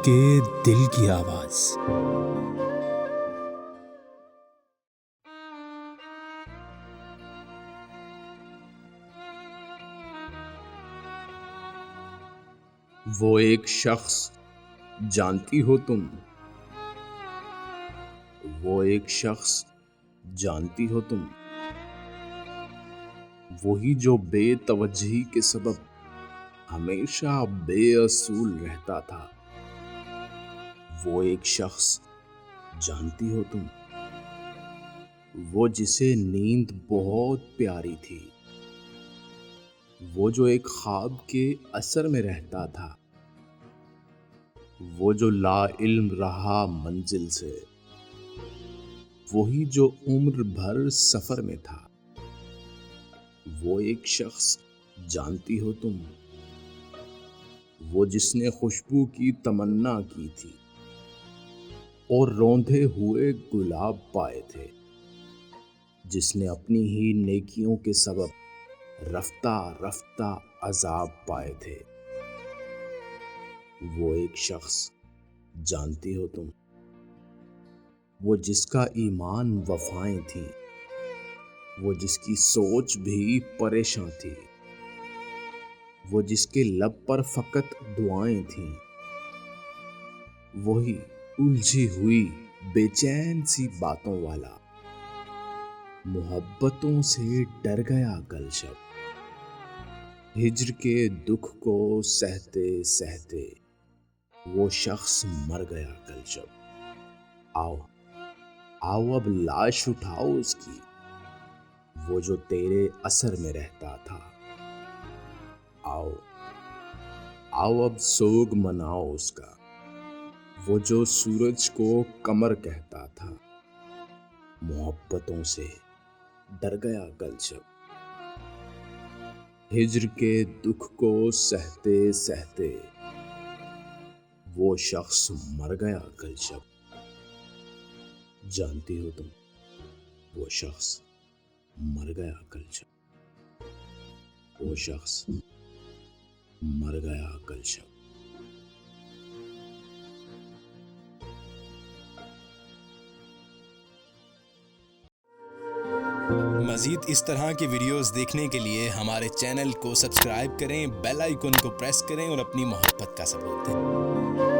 کے دل کی آواز۔ وہ ایک شخص جانتی ہو تم، وہ ایک شخص جانتی ہو تم، وہی جو بے توجہی کے سبب ہمیشہ بے اصول رہتا تھا۔ وہ ایک شخص جانتی ہو تم، وہ جسے نیند بہت پیاری تھی، وہ جو ایک خواب کے اثر میں رہتا تھا، وہ جو لا علم رہا منزل سے، وہی جو عمر بھر سفر میں تھا۔ وہ ایک شخص جانتی ہو تم، وہ جس نے خوشبو کی تمنا کی تھی اور روندھے ہوئے گلاب پائے تھے، جس نے اپنی ہی نیکیوں کے سبب رفتہ رفتہ عذاب پائے تھے۔ وہ ایک شخص جانتی ہو تم، وہ جس کا ایمان وفائیں تھیں، وہ جس کی سوچ بھی پریشاں تھی، وہ جس کے لب پر فقط دعائیں تھیں، وہی الجھی ہوئی بے چین سی باتوں والا، محبتوں سے ڈر گیا گلشن، ہجر کے دکھ کو سہتے سہتے وہ شخص مر گیا گلشن۔ آؤ آؤ اب لاش اٹھاؤ اس کی، وہ جو تیرے اثر میں رہتا تھا۔ آؤ آؤ اب سوگ مناؤ اس کا، وہ جو سورج کو قمر کہتا تھا، محبتوں سے ڈر گیا گلشن، ہجر کے دکھ کو سہتے سہتے وہ شخص مر گیا گلشن۔ جانتی ہو تم، وہ شخص مر گیا گلشن، وہ شخص مر گیا گلشن۔ مزید اس طرح کی ویڈیوز دیکھنے کے لیے ہمارے چینل کو سبسکرائب کریں، بیل آئیکن کو پریس کریں اور اپنی محبت کا ثبوت دیں۔